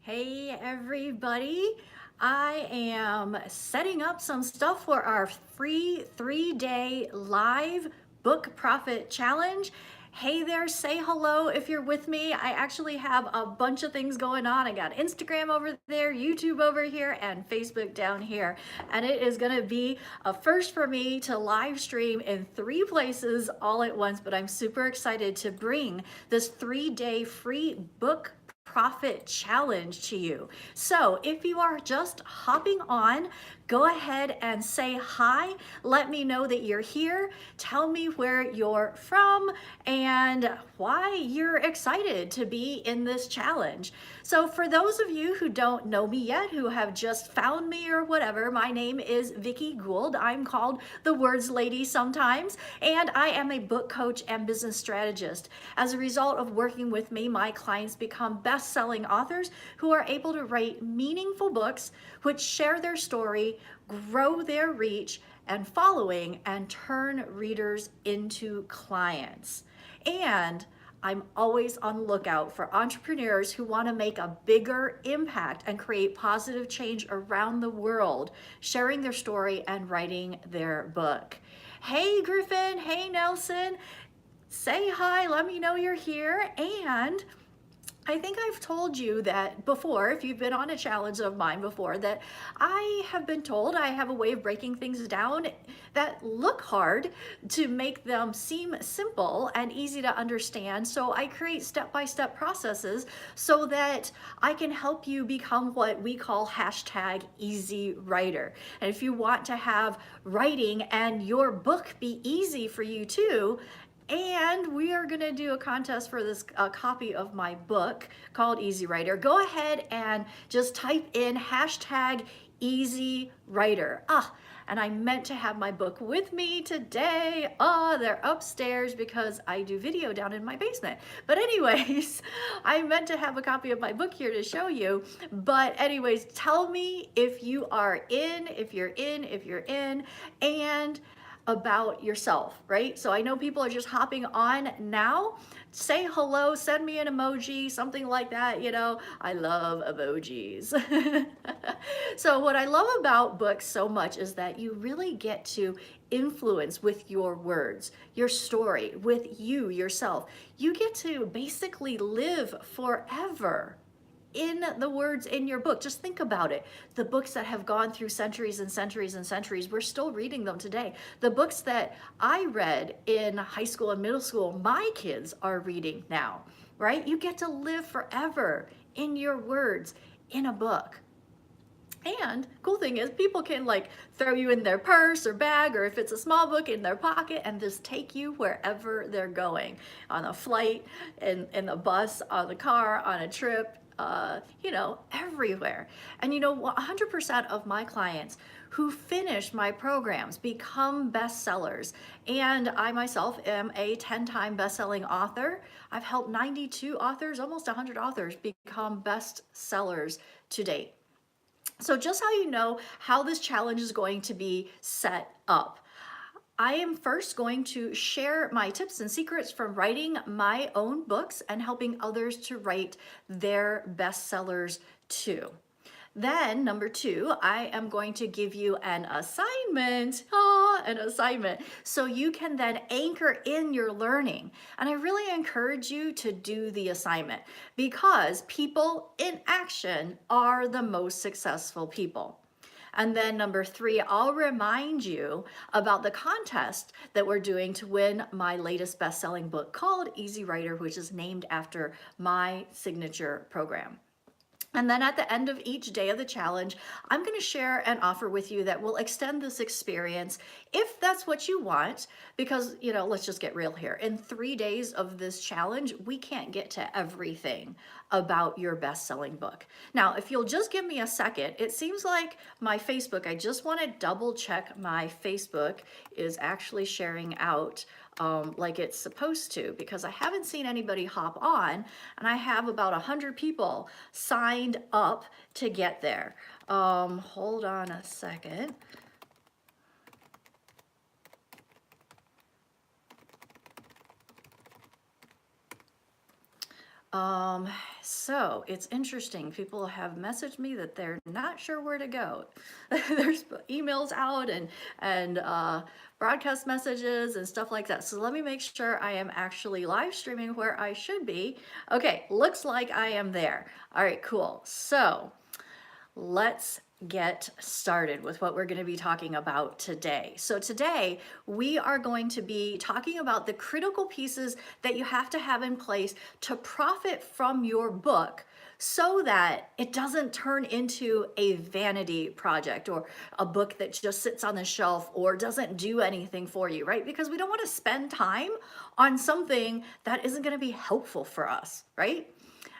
Hey everybody, I am setting up some stuff for our free 3-day live book profit challenge. Hey there, say hello if you're with me. I actually have a bunch of things going on. I got Instagram over there, YouTube over here, and Facebook down here. And it is gonna be a first for me to live stream in 3 places all at once, but I'm super excited to bring this 3-day free book profit challenge to you. So if you are just hopping on, go ahead and say hi. Let me know that you're here. Tell me where you're from and why you're excited to be in this challenge. So for those of you who don't know me yet, who have just found me or whatever, my name is Vicki Gould. I'm called the Words Lady sometimes, and I am a book coach and business strategist. As a result of working with me, my clients become best-selling authors who are able to write meaningful books which share their story, grow their reach and following, and turn readers into clients. And I'm always on the lookout for entrepreneurs who want to make a bigger impact and create positive change around the world, sharing their story and writing their book. Hey Griffin, hey Nelson, say hi, let me know you're here. And I think I've told you that before, if you've been on a challenge of mine before, that I have been told I have a way of breaking things down that look hard to make them seem simple and easy to understand. So I create step-by-step processes so that I can help you become what we call hashtag easy writer. And if you want to have writing and your book be easy for you too, and we are gonna do a contest for this copy of my book called Easy Writer. Go ahead and just type in hashtag Easy Writer. And I meant to have my book with me today. They're upstairs because I do video down in my basement. But anyways, I meant to have a copy of my book here to show you. But anyways, tell me if you are in, if you're in, and about yourself, right? So I know people are just hopping on now. Say hello, send me an emoji, something like that. You know, I love emojis. So what I love about books so much is that you really get to influence with your words, your story, with you, yourself. You get to basically live forever in the words in your book. Just think about it. The books that have gone through centuries and centuries and centuries, we're still reading them today. The books that I read in high school and middle school, my kids are reading now, right? You get to live forever in your words in a book. And cool thing is people can like throw you in their purse or bag, or if it's a small book, in their pocket, and just take you wherever they're going, on a flight, in the bus, on the car, on a trip, you know, everywhere. And you know, 100% of my clients who finish my programs become bestsellers. And I myself am a 10-time best-selling author. I've helped 92 authors, almost 100 authors, become bestsellers to date. So just how you know how this challenge is going to be set up. I am first going to share my tips and secrets from writing my own books and helping others to write their bestsellers too. Then number 2, I am going to give you an assignment, so you can then anchor in your learning. And I really encourage you to do the assignment because people in action are the most successful people. And then number 3, I'll remind you about the contest that we're doing to win my latest best-selling book called Easy Writer, which is named after my signature program. And then at the end of each day of the challenge, I'm going to share an offer with you that will extend this experience if that's what you want, because, you know, let's just get real here. In 3 days of this challenge, we can't get to everything about your best-selling book. Now, if you'll just give me a second, it seems like my Facebook, I just want to double check my Facebook is actually sharing out like it's supposed to, because I haven't seen anybody hop on, and I have about 100 people signed up to get there. Hold on a second. Um, so it's interesting. People have messaged me that they're not sure where to go. There's emails out and broadcast messages and stuff like that. So let me make sure I am actually live streaming where I should be. Okay, looks like I am there. All right, cool. So let's get started with what we're going to be talking about today. So today we are going to be talking about the critical pieces that you have to have in place to profit from your book so that it doesn't turn into a vanity project or a book that just sits on the shelf or doesn't do anything for you, right? Because we don't want to spend time on something that isn't going to be helpful for us, right?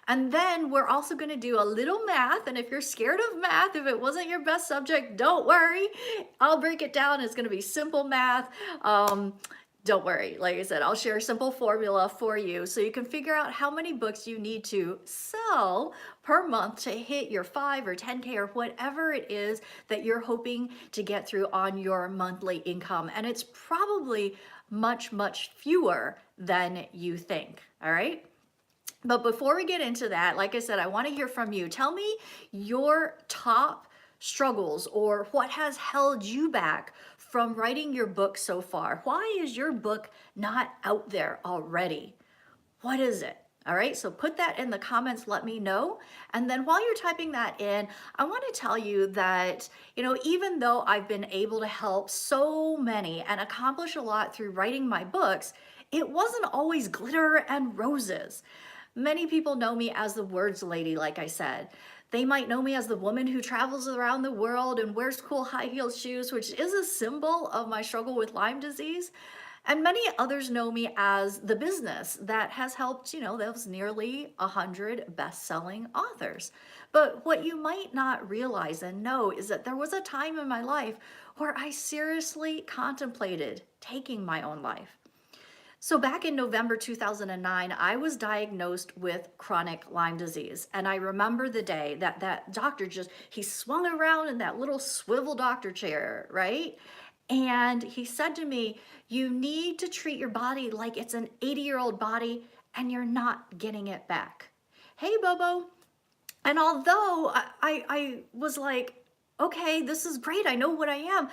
And then we're also going to do a little math. And if you're scared of math, if it wasn't your best subject, don't worry. I'll break it down. It's going to be simple math. Don't worry. Like I said, I'll share a simple formula for you so you can figure out how many books you need to sell per month to hit your 5 or 10K or whatever it is that you're hoping to get through on your monthly income. And it's probably much, much fewer than you think. All right. But before we get into that, like I said, I want to hear from you. Tell me your top struggles or what has held you back from writing your book so far. Why is your book not out there already? What is it? All right, so put that in the comments, let me know. And then while you're typing that in, I want to tell you that, even though I've been able to help so many and accomplish a lot through writing my books, it wasn't always glitter and roses. Many people know me as the words lady, like I said. They might know me as the woman who travels around the world and wears cool high heel shoes, which is a symbol of my struggle with Lyme disease. And many others know me as the business that has helped, those nearly 100 best-selling authors. But what you might not realize and know is that there was a time in my life where I seriously contemplated taking my own life. So back in November 2009, I was diagnosed with chronic Lyme disease. And I remember the day that that doctor he swung around in that little swivel doctor chair, right? And he said to me, you need to treat your body like it's an 80-year-old body and you're not getting it back. Hey, Bobo. And although I was like, okay, this is great. I know what I am.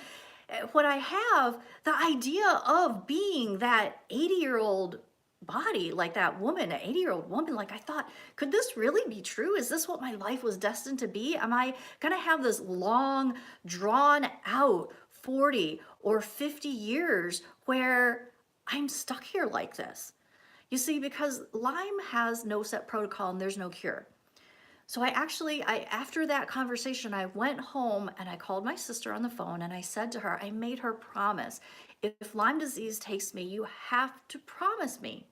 What I have, the idea of being that 80-year-old body, like that woman, an 80-year-old woman, like I thought, could this really be true? Is this what my life was destined to be? Am I going to have this long, drawn out 40 or 50 years where I'm stuck here like this? You see, because Lyme has no set protocol and there's no cure. So after that conversation, I went home and I called my sister on the phone and I said to her, I made her promise, if Lyme disease takes me, you have to promise me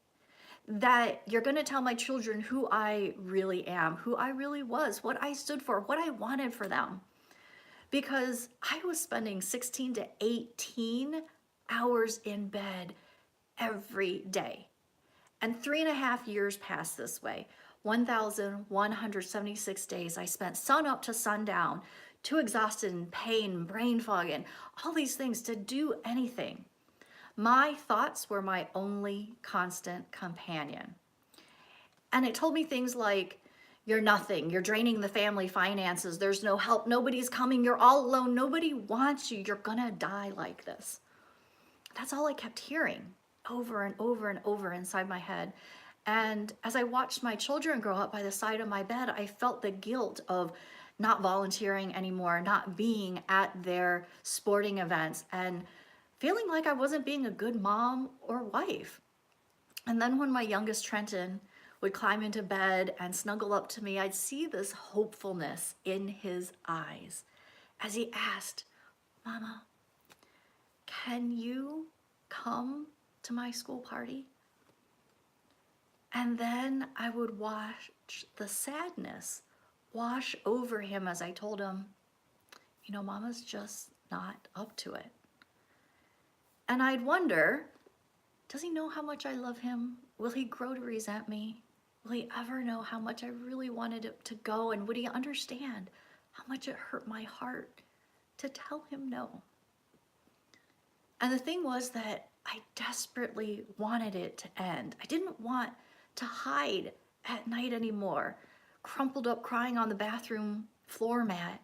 that you're going to tell my children who I really am, who I really was, what I stood for, what I wanted for them. Because I was spending 16 to 18 hours in bed every day. And 3.5 years passed this way. 1,176 days I spent sun up to sundown, too exhausted and pain, brain fog, and all these things to do anything. My thoughts were my only constant companion. And it told me things like, you're nothing, you're draining the family finances, there's no help, nobody's coming, you're all alone, nobody wants you, you're gonna die like this. That's all I kept hearing over and over and over inside my head. And as I watched my children grow up by the side of my bed, I felt the guilt of not volunteering anymore, not being at their sporting events, and feeling like I wasn't being a good mom or wife. And then when my youngest Trenton would climb into bed and snuggle up to me, I'd see this hopefulness in his eyes as he asked, Mama, can you come to my school party? And then I would watch the sadness wash over him as I told him, Mama's just not up to it. And I'd wonder, does he know how much I love him? Will he grow to resent me? Will he ever know how much I really wanted it to go? And would he understand how much it hurt my heart to tell him no? And the thing was that I desperately wanted it to end. I didn't want to hide at night anymore, crumpled up crying on the bathroom floor mat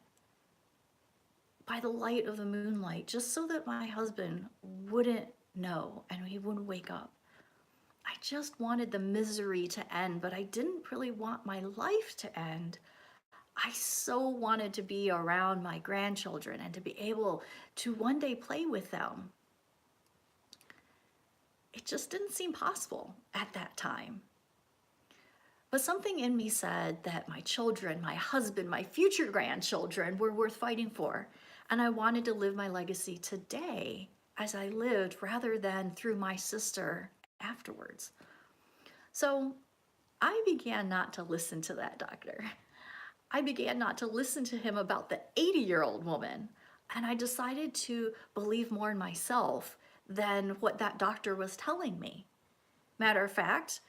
by the light of the moonlight, just so that my husband wouldn't know and he wouldn't wake up. I just wanted the misery to end, but I didn't really want my life to end. I so wanted to be around my grandchildren and to be able to one day play with them. It just didn't seem possible at that time. But something in me said that my children, my husband, my future grandchildren were worth fighting for. And I wanted to live my legacy today as I lived rather than through my sister afterwards. So I began not to listen to that doctor. I began not to listen to him about the 80-year-old woman. And I decided to believe more in myself than what that doctor was telling me. Matter of fact,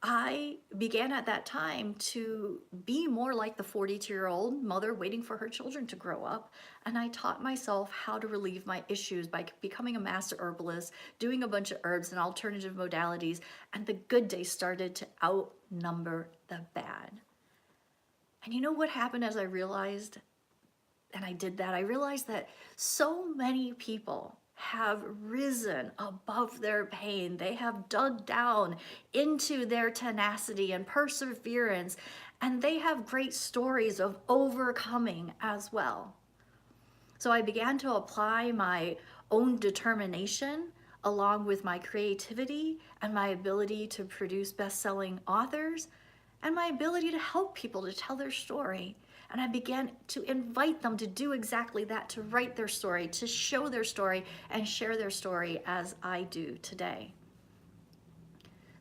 I began at that time to be more like the 42-year-old mother waiting for her children to grow up. And I taught myself how to relieve my issues by becoming a master herbalist, doing a bunch of herbs and alternative modalities. And the good days started to outnumber the bad. And you know what happened as I realized, and I did that, I realized that so many people have risen above their pain. They have dug down into their tenacity and perseverance, and they have great stories of overcoming as well. So I began to apply my own determination along with my creativity and my ability to produce best-selling authors and my ability to help people to tell their story. And I began to invite them to do exactly that, to write their story, to show their story, and share their story as I do today.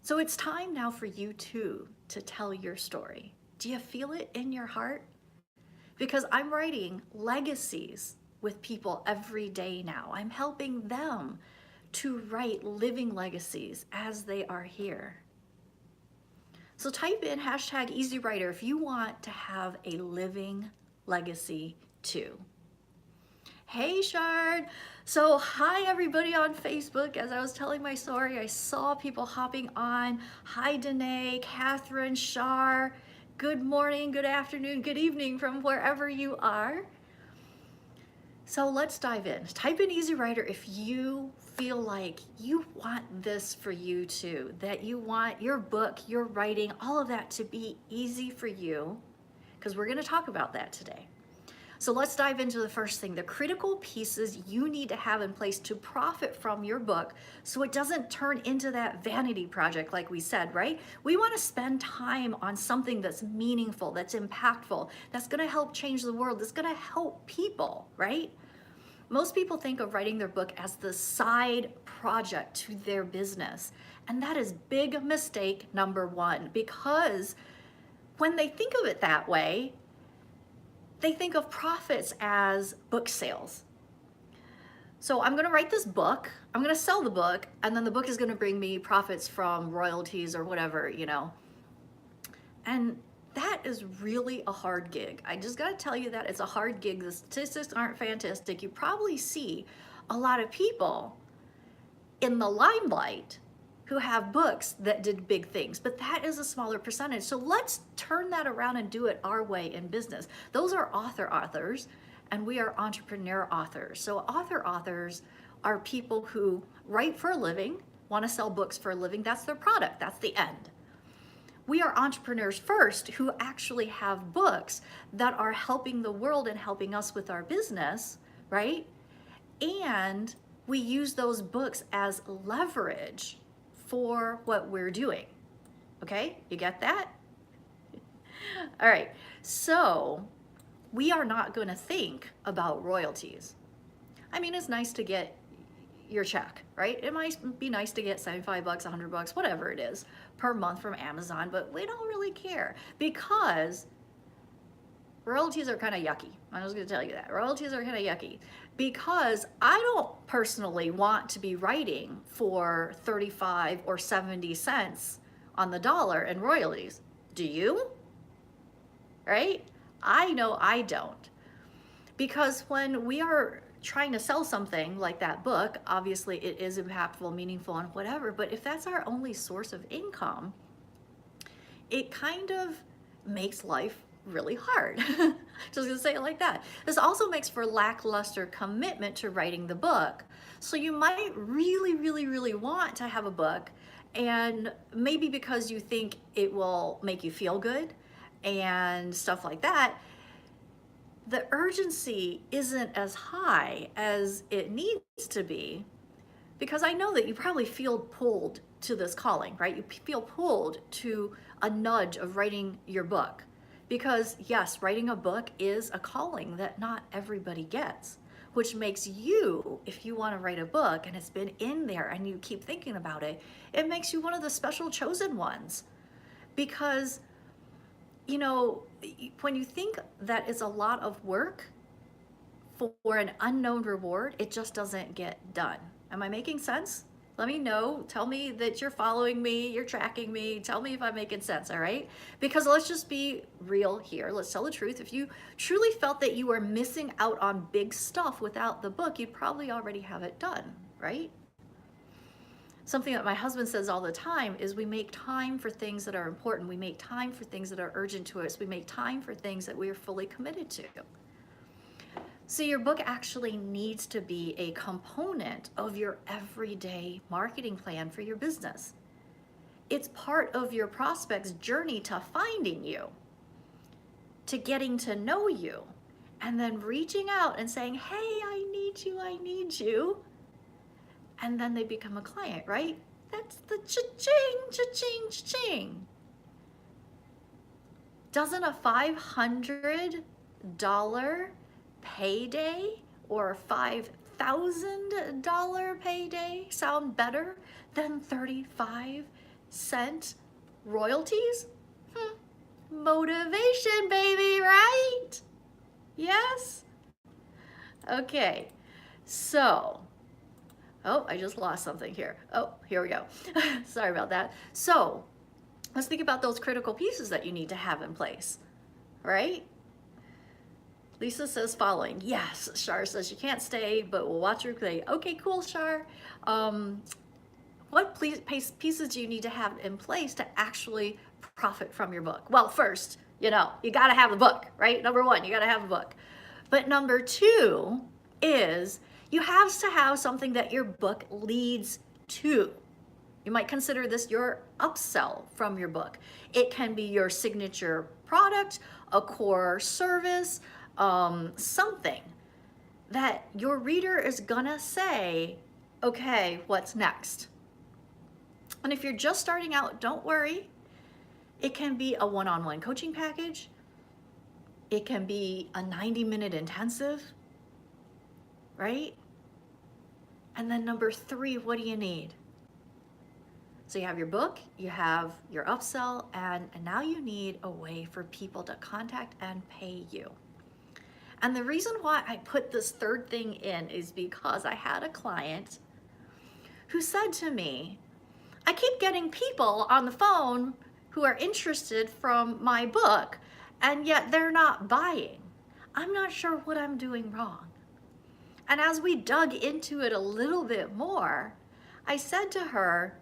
So it's time now for you too to tell your story. Do you feel it in your heart? Because I'm writing legacies with people every day now. I'm helping them to write living legacies as they are here. So type in #EasyWriter if you want to have a living legacy too. Hey Shard! So hi everybody on Facebook. As I was telling my story, I saw people hopping on. Hi Danae, Catherine, Shar. Good morning, good afternoon, good evening from wherever you are. So let's dive in. Type in EasyWriter if you feel like you want this for you too, that you want your book, your writing, all of that to be easy for you, because we're going to talk about that today. So let's dive into the first thing, the critical pieces you need to have in place to profit from your book so it doesn't turn into that vanity project like we said, right? We want to spend time on something that's meaningful, that's impactful, that's going to help change the world, that's going to help people, right? Most people think of writing their book as the side project to their business. And that is big mistake number one, because when they think of it that way, they think of profits as book sales. So I'm going to write this book, I'm going to sell the book, and then the book is going to bring me profits from royalties or whatever, you know. And that is really a hard gig. I just got to tell you that it's a hard gig. The statistics aren't fantastic. You probably see a lot of people in the limelight who have books that did big things, but that is a smaller percentage. So let's turn that around and do it our way in business. Those are authors, and we are entrepreneur authors. So authors are people who write for a living, want to sell books for a living. That's their product. That's the end. We are entrepreneurs first who actually have books that are helping the world and helping us with our business, right? And we use those books as leverage for what we're doing. Okay, you get that? All right, so we are not going to think about royalties. I mean, it's nice to get your check, right? It might be nice to get 75 bucks, 100 bucks, whatever it is per month from Amazon, but we don't really care because royalties are kind of yucky. I'm just going to tell you that. Royalties are kind of yucky because I don't personally want to be writing for 35 or 70 cents on the dollar in royalties. Do you? Right? I know I don't. Because when we are trying to sell something like that book, obviously it is impactful, meaningful, and whatever, but if that's our only source of income, it kind of makes life really hard. Just gonna say it like that. This also makes for lackluster commitment to writing the book. So you might really, really, really want to have a book, and maybe because you think it will make you feel good and stuff like that, the urgency isn't as high as it needs to be, because I know that you probably feel pulled to this calling, right? You feel pulled to a nudge of writing your book. Because yes, writing a book is a calling that not everybody gets, which makes you, if you want to write a book and it's been in there and you keep thinking about it, it makes you one of the special chosen ones. Because, you know, when you think that it's a lot of work for an unknown reward, it just doesn't get done. Am I making sense? Let me know. Tell me that you're following me, you're tracking me. Tell me if I'm making sense, all right? Because let's just be real here. Let's tell the truth. If you truly felt that you were missing out on big stuff without the book, you'd probably already have it done, right? Something that my husband says all the time is we make time for things that are important. We make time for things that are urgent to us. We make time for things that we are fully committed to. So your book actually needs to be a component of your everyday marketing plan for your business. It's part of your prospect's journey to finding you, to getting to know you, and then reaching out and saying, hey, I need you, I need you. And then they become a client, right? That's the cha-ching, cha-ching, cha-ching. Doesn't a $500 payday or $5,000 payday sound better than 35-cent royalties? Motivation, baby, right? Yes? Okay, so, oh, I just lost something here. Oh, here we go. Sorry about that. So, let's think about those critical pieces that you need to have in place, right? Lisa says following. Yes, Shar says you can't stay, but we'll watch her play. Okay, cool, Shar. What pieces do you need to have in place to actually profit from your book? Well, first, you got to have the book, right? Number one, you got to have a book. But number two is you have to have something that your book leads to. You might consider this your upsell from your book. It can be your signature product, a core service, something that your reader is gonna say, okay, what's next? And if you're just starting out, don't worry. It can be a one-on-one coaching package. It can be a 90-minute intensive, right? And then number three, what do you need? So you have your book, you have your upsell, and now you need a way for people to contact and pay you. And the reason why I put this third thing in is because I had a client who said to me, I keep getting people on the phone who are interested from my book, and yet they're not buying. I'm not sure what I'm doing wrong. And as we dug into it a little bit more, I said to her,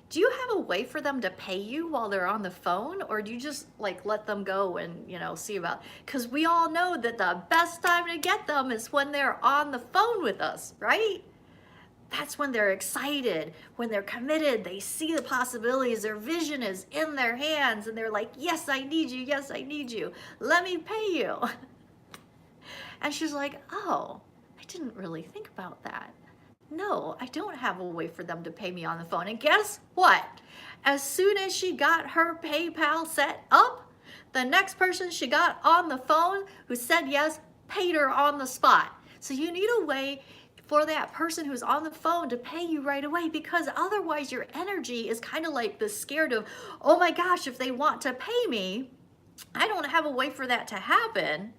do you have a way for them to pay you while they're on the phone, or do you just like let them go and see about? Because we all know that the best time to get them is when they're on the phone with us, right? That's when they're excited, when they're committed, they see the possibilities, their vision is in their hands, and they're like, yes, I need you, yes, I need you, let me pay you. And she's like, oh, I didn't really think about that. No, I don't have a way for them to pay me on the phone. And guess what? As soon as she got her PayPal set up, the next person she got on the phone who said yes, paid her on the spot. So you need a way for that person who's on the phone to pay you right away, because otherwise your energy is kind of like this scared of, oh my gosh, if they want to pay me, I don't have a way for that to happen.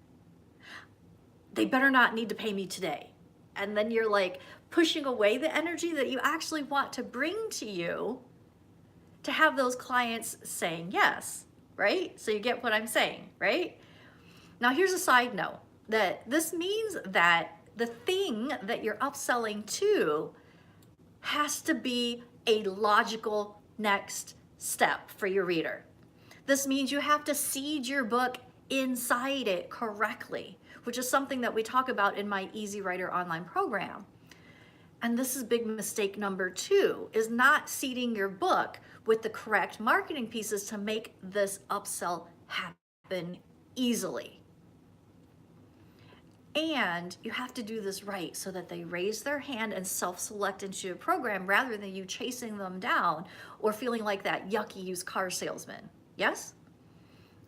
They better not need to pay me today. And then you're like pushing away the energy that you actually want to bring to you to have those clients saying yes, right? So you get what I'm saying, right? Now here's a side note, that this means that the thing that you're upselling to has to be a logical next step for your reader. This means you have to seed your book inside it correctly, which is something that we talk about in my Easy Writer online program. And this is big mistake number 2, is not seeding your book with the correct marketing pieces to make this upsell happen easily. And you have to do this right so that they raise their hand and self-select into your program rather than you chasing them down or feeling like that yucky used car salesman. Yes?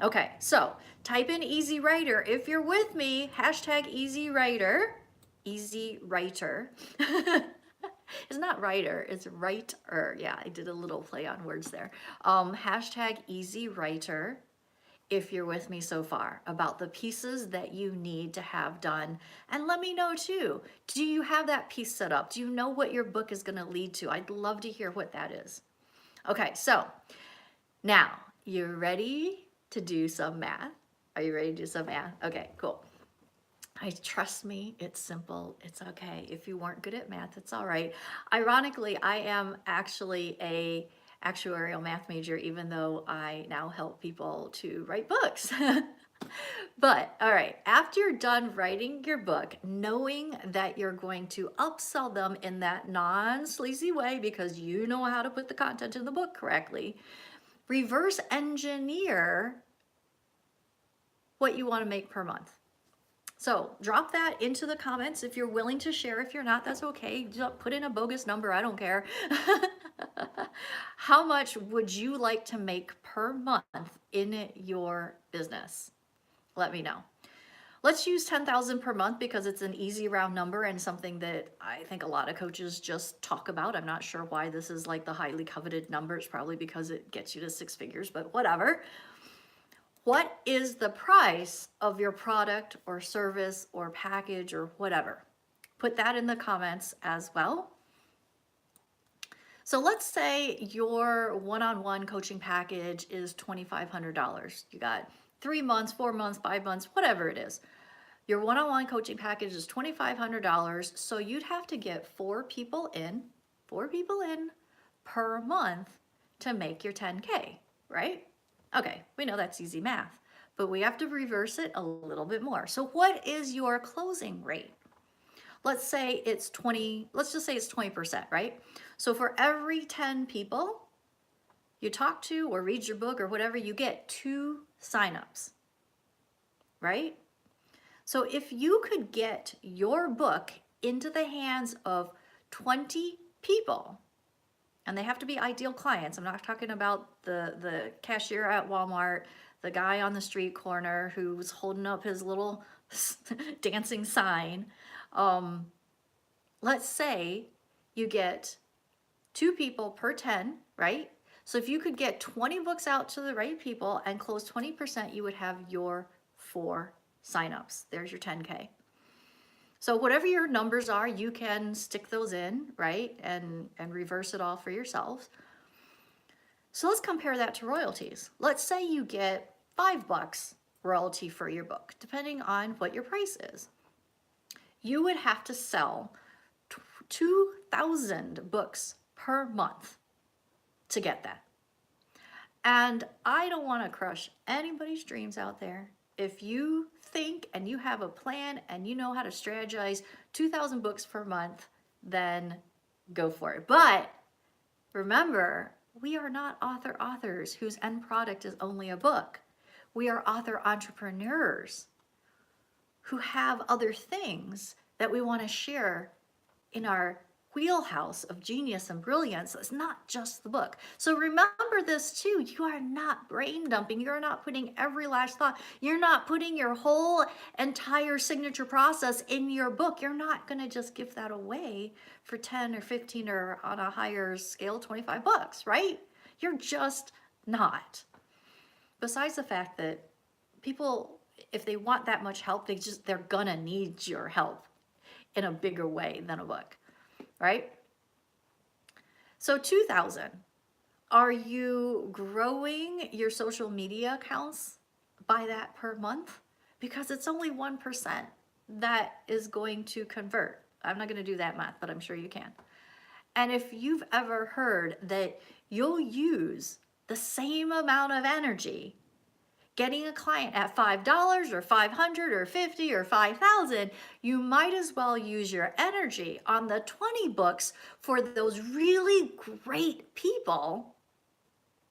Okay, so type in Easy Writer. If you're with me, hashtag Easy Writer. Easy Writer. It's not writer, it's writer. Yeah, I did a little play on words there. Hashtag Easy Writer. If you're with me so far about the pieces that you need to have done. And let me know too, do you have that piece set up? Do you know what your book is going to lead to? I'd love to hear what that is. Okay, so now you're ready to do some math. Are you ready to do some math? Okay, cool. Trust me, it's simple. It's okay. If you weren't good at math, it's all right. Ironically, I am actually a actuarial math major, even though I now help people to write books. But all right, after you're done writing your book, knowing that you're going to upsell them in that non-sleazy way because you know how to put the content in the book correctly, reverse engineer what you want to make per month. So drop that into the comments if you're willing to share. If you're not, that's okay. Just put in a bogus number, I don't care. How much would you like to make per month in your business? Let me know. Let's use 10,000 per month because it's an easy round number and something that I think a lot of coaches just talk about. I'm not sure why this is like the highly coveted number. It's probably because it gets you to 6 figures, but whatever. What is the price of your product or service or package or whatever? Put that in the comments as well. So let's say your one-on-one coaching package is $2,500. You got 3 months, 4 months, 5 months, whatever it is. Your one-on-one coaching package is $2,500. So you'd have to get 4 people in per month to make your 10K, right? Okay, we know that's easy math, but we have to reverse it a little bit more. So what is your closing rate? Let's just say it's 20%, right? So for every 10 people you talk to or read your book or whatever, you get 2 signups, right? So if you could get your book into the hands of 20 people, and they have to be ideal clients. I'm not talking about the cashier at Walmart, the guy on the street corner who's holding up his little dancing sign. Let's say you get 2 people per 10, right? So if you could get 20 books out to the right people and close 20%, you would have your 4 signups. There's your 10K. So whatever your numbers are, you can stick those in, right? And reverse it all for yourselves. So let's compare that to royalties. Let's say you get $5 royalty for your book, depending on what your price is. You would have to sell 2,000 books per month to get that. And I don't want to crush anybody's dreams out there. If you think and you have a plan and you know how to strategize 2,000 books per month, then go for it. But remember, we are not authors whose end product is only a book. We are author entrepreneurs who have other things that we want to share in our wheelhouse of genius and brilliance. It's not just the book. So remember this too. You are not brain dumping. You're not putting every last thought. You're not putting your whole entire signature process in your book. You're not going to just give that away for 10 or 15 or on a higher scale, $25, right? You're just not. Besides the fact that people, if they want that much help, they're gonna need your help in a bigger way than a book. Right? So 2,000, are you growing your social media accounts by that per month? Because it's only 1% that is going to convert. I'm not going to do that math, but I'm sure you can. And if you've ever heard that you'll use the same amount of energy getting a client at $5 or 500 or 50 or 5,000, you might as well use your energy on the 20 books for those really great people,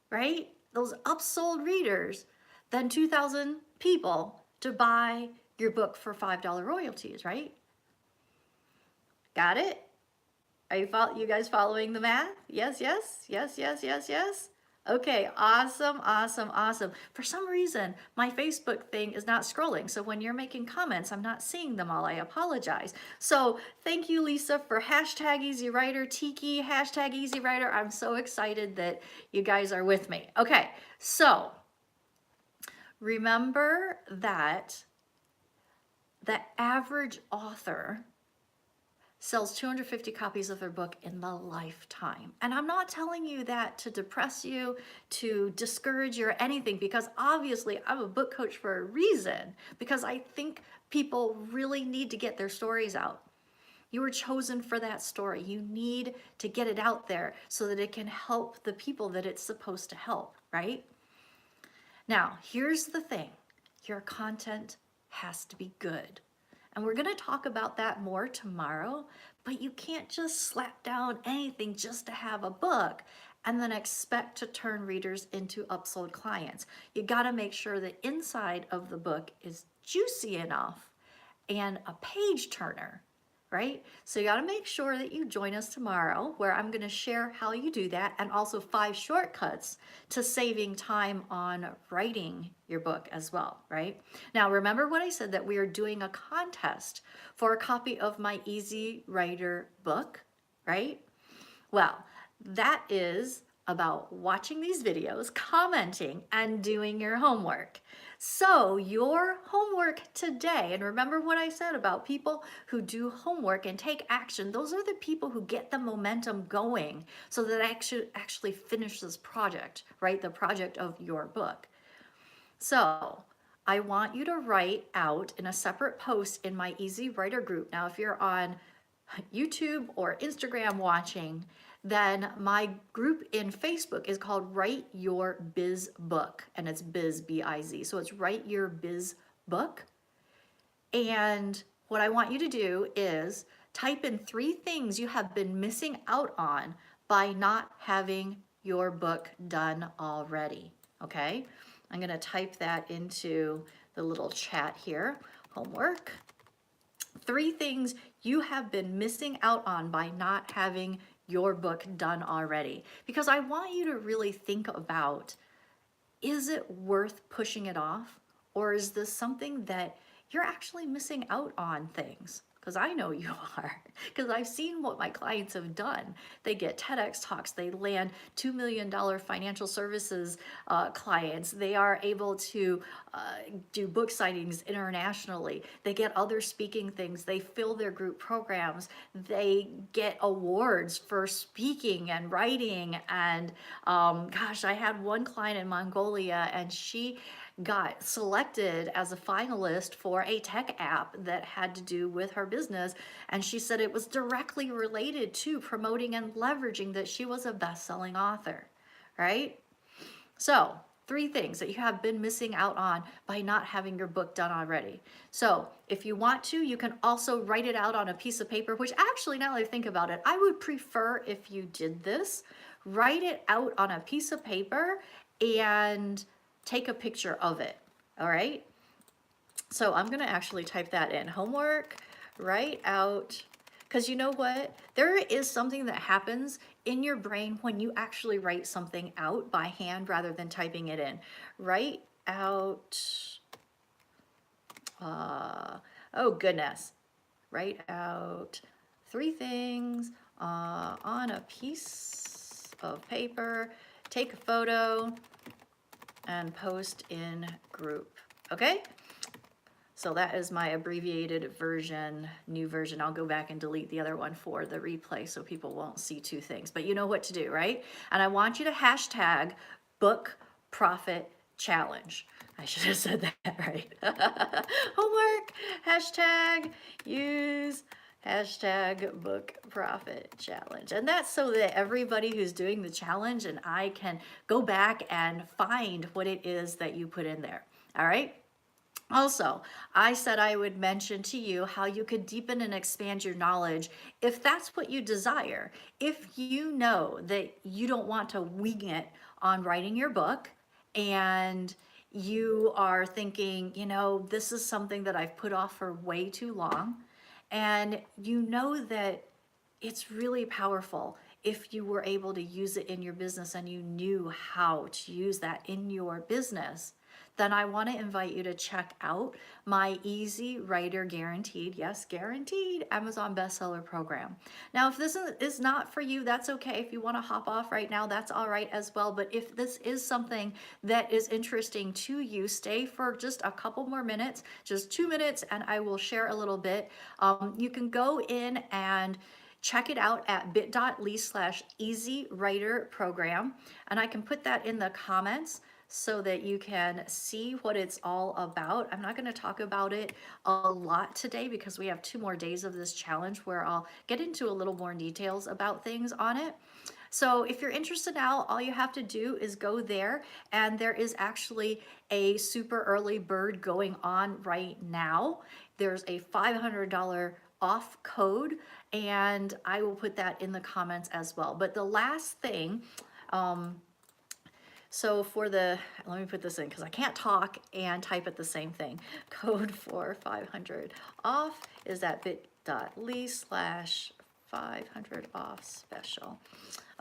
right? Those upsold readers, than 2,000 people to buy your book for $5 royalties, right? Got it? Are you guys following the math? Yes, yes, yes, yes, yes, yes. Okay, awesome, awesome, awesome. For some reason, my Facebook thing is not scrolling. So when you're making comments, I'm not seeing them all. I apologize. So thank you, Lisa, for hashtag Easy Writer, Tiki, hashtag Easy Writer. I'm so excited that you guys are with me. Okay, so remember that the average author sells 250 copies of their book in the lifetime. And I'm not telling you that to depress you, to discourage you or anything, because obviously I'm a book coach for a reason, because I think people really need to get their stories out. You were chosen for that story. You need to get it out there so that it can help the people that it's supposed to help, right? Now, here's the thing. Your content has to be good. And we're going to talk about that more tomorrow, but you can't just slap down anything just to have a book and then expect to turn readers into upsold clients. You got to make sure the inside of the book is juicy enough and a page turner, right? So you got to make sure that you join us tomorrow, where I'm going to share how you do that, and also 5 shortcuts to saving time on writing your book as well, right? Now, remember when I said that we are doing a contest for a copy of my Easy Writer book, right? Well, that is about watching these videos, commenting, and doing your homework. So your homework today, and remember what I said about people who do homework and take action, those are the people who get the momentum going so that I actually finish this project, right? The project of your book. So I want you to write out in a separate post in my Easy Writer group. Now, if you're on YouTube or Instagram watching, then my group in Facebook is called Write Your Biz Book, and it's Biz, B-I-Z. So it's Write Your Biz Book. And what I want you to do is type in 3 things you have been missing out on by not having your book done already, okay? I'm gonna type that into the little chat here, homework. 3 things you have been missing out on by not having your book done already. Because I want you to really think about, is it worth pushing it off? Or is this something that you're actually missing out on things? Because I know you are, because I've seen what my clients have done. They get TEDx talks, they land $2 million financial services clients, they are able to do book signings internationally, they get other speaking things, they fill their group programs, they get awards for speaking and writing. And gosh, I had one client in Mongolia, and she got selected as a finalist for a tech app that had to do with her business. And she said it was directly related to promoting and leveraging that she was a best-selling author, right? So 3 things that you have been missing out on by not having your book done already. So if you want to, you can also write it out on a piece of paper, which actually, now that I think about it, I would prefer if you did this. Write it out on a piece of paper and take a picture of it, all right? So I'm gonna actually type that in, homework, write out, because you know what? There is something that happens in your brain when you actually write something out by hand rather than typing it in. Write out, oh goodness, write out 3 things on a piece of paper, take a photo, and post in group, okay? So that is my abbreviated version, new version. I'll go back and delete the other one for the replay so people won't see 2 things, but you know what to do, right? And I want you to hashtag book profit challenge. I should have said that right. Homework, hashtag use Hashtag book profit challenge. And that's so that everybody who's doing the challenge and I can go back and find what it is that you put in there. All right. Also, I said I would mention to you how you could deepen and expand your knowledge if that's what you desire. If you know that you don't want to wing it on writing your book and you are thinking, this is something that I've put off for way too long, and you know that it's really powerful if you were able to use it in your business and you knew how to use that in your business, then I want to invite you to check out my Easy Writer Guaranteed, yes, guaranteed Amazon bestseller program. Now, if this is not for you, that's okay. If you want to hop off right now, that's all right as well. But if this is something that is interesting to you, stay for just a couple more minutes, just 2 minutes, and I will share a little bit. You can go in and check it out at bit.ly/easy writer program. And I can put that in the comments so that you can see what it's all about. I'm not going to talk about it a lot today because we have 2 more days of this challenge where I'll get into a little more details about things on it. So if you're interested now, all you have to do is go there, and there is actually a super early bird going on right now. There's a $500 off code, and I will put that in the comments as well. But the last thing, so for the, let me put this in because I can't talk and type at the same thing. Code for 500 off is at bit.ly/500 off special.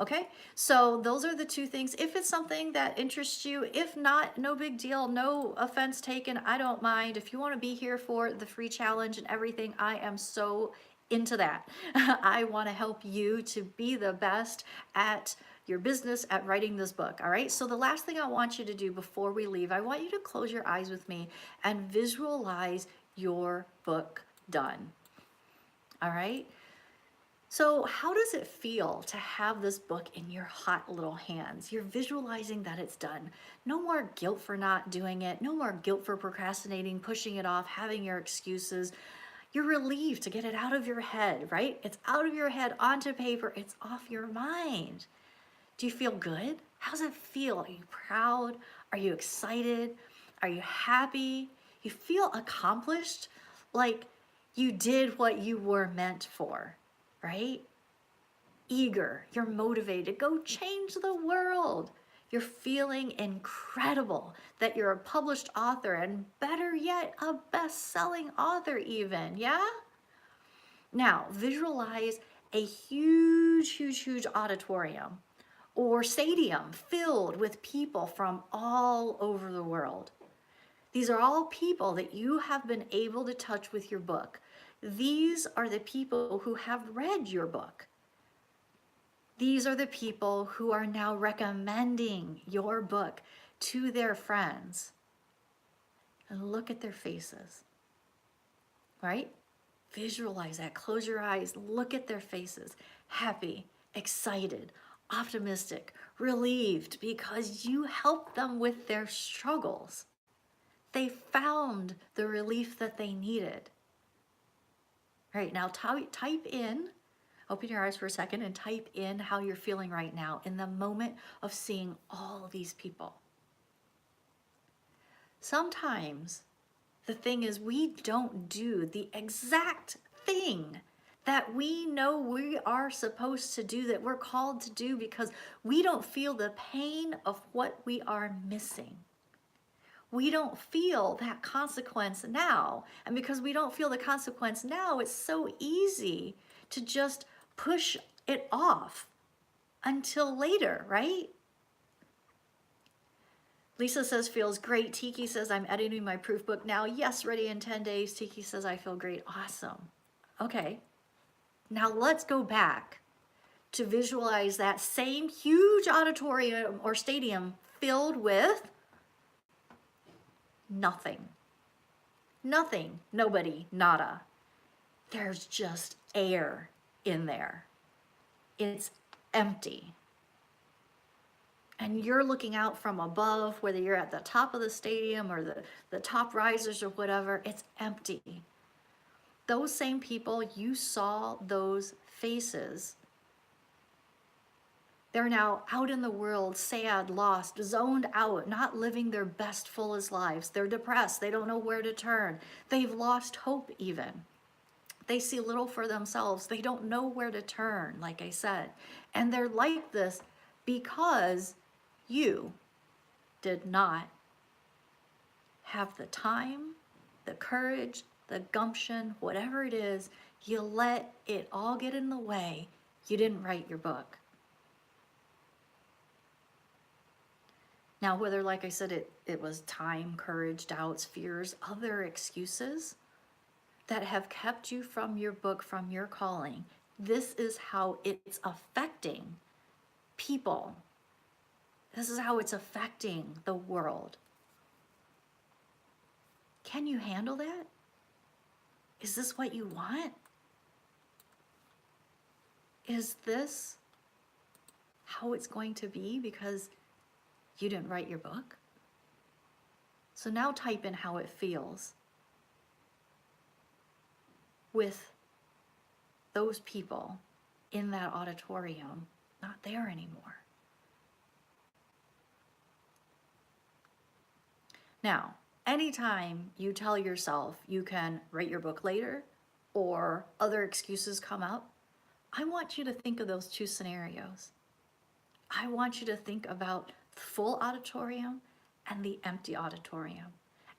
Okay, so those are the 2 things. If it's something that interests you, if not, no big deal, no offense taken, I don't mind. If you want to be here for the free challenge and everything, I am so into that. I want to help you to be the best at your business, at writing this book. All right, so the last thing I want you to do before we leave, I want you to close your eyes with me and visualize your book done. All right. So how does it feel to have this book in your hot little hands? You're visualizing that it's done. No more guilt for not doing it. No more guilt for procrastinating, pushing it off, having your excuses. You're relieved to get it out of your head, right? It's out of your head onto paper. It's off your mind. Do you feel good? How does it feel? Are you proud? Are you excited? Are you happy? You feel accomplished? Like you did what you were meant for, right? Eager, you're motivated to go change the world. You're feeling incredible that you're a published author, and better yet, a best-selling author even, yeah? Now, visualize a huge, huge, huge auditorium or stadium filled with people from all over the world. These are all people that you have been able to touch with your book. These are the people who have read your book. These are the people who are now recommending your book to their friends. And look at their faces, right? Visualize that. Close your eyes. Look at their faces. Happy, excited, optimistic, relieved because you helped them with their struggles. They found the relief that they needed. All right, now type in, open your eyes for a second and type in how you're feeling right now in the moment of seeing all these people. Sometimes the thing is we don't do the exact thing that we know we are supposed to do, that we're called to do, because we don't feel the pain of what we are missing. We don't feel that consequence now. And because we don't feel the consequence now, it's so easy to just push it off until later, right? Lisa says, feels great. Tiki says, I'm editing my proof book now. Yes, ready in 10 days. Tiki says, I feel great. Awesome. Okay. Now let's go back to visualize that same huge auditorium or stadium filled with nothing. Nothing, nobody, nada. There's just air in there. It's empty. And you're looking out from above, whether you're at the top of the stadium or the top risers or whatever, it's empty. Those same people, you saw those faces. They're now out in the world, sad, lost, zoned out, not living their best, fullest lives. They're depressed. They don't know where to turn. They've lost hope even. They see little for themselves. They don't know where to turn, like I said. And they're like this because you did not have the time, the courage, the gumption, whatever it is. You let it all get in the way. You didn't write your book. Now, whether, like I said, it was time, courage, doubts, fears, other excuses that have kept you from your book, from your calling, this is how it's affecting people. This is how it's affecting the world. Can you handle that? Is this what you want? Is this how it's going to be because you didn't write your book? So now type in how it feels with those people in that auditorium not there anymore. Now, anytime you tell yourself you can write your book later or other excuses come up, I want you to think of those two scenarios. I want you to think about the full auditorium and the empty auditorium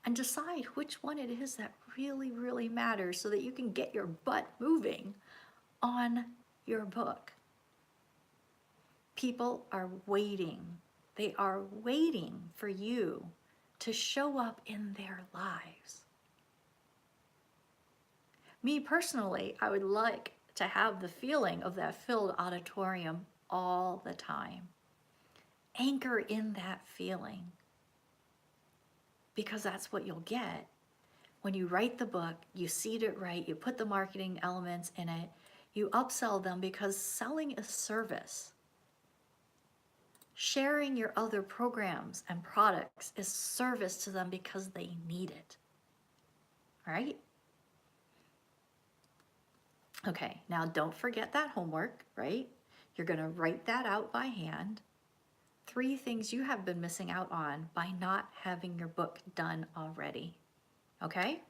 and decide which one it is that really, really matters so that you can get your butt moving on your book. People are waiting. They are waiting for you to show up in their lives. Me personally, I would like to have the feeling of that filled auditorium all the time. Anchor in that feeling, because that's what you'll get when you write the book, you seed it right, you put the marketing elements in it, you upsell them, because selling is service. Sharing your other programs and products is service to them because they need it. All right? Okay, now don't forget that homework, right? You're going to write that out by hand. 3 things you have been missing out on by not having your book done already. Okay?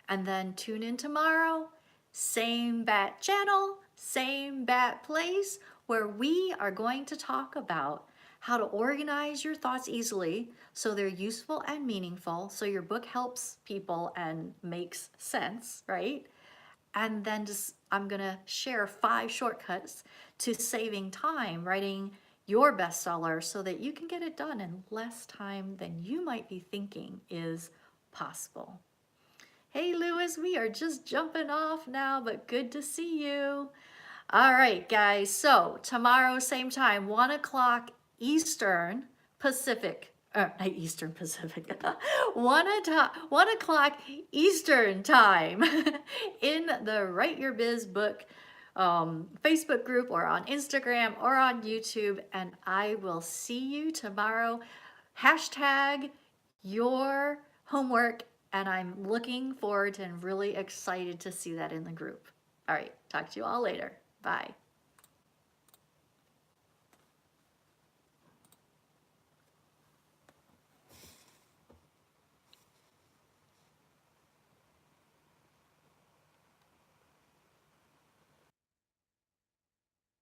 And then tune in tomorrow, same bat channel, same bat place, where we are going to talk about how to organize your thoughts easily so they're useful and meaningful, so your book helps people and makes sense, right? And then I'm gonna share 5 shortcuts to saving time writing your bestseller so that you can get it done in less time than you might be thinking is possible. Hey Lewis, we are just jumping off now, but good to see you. All right, guys, so tomorrow, same time, 1 o'clock Eastern Pacific, not Eastern Pacific, 1 o'clock Eastern time in the Write Your Biz book Facebook group or on Instagram or on YouTube, and I will see you tomorrow. Hashtag your homework, and I'm looking forward to and really excited to see that in the group. All right, talk to you all later. Bye.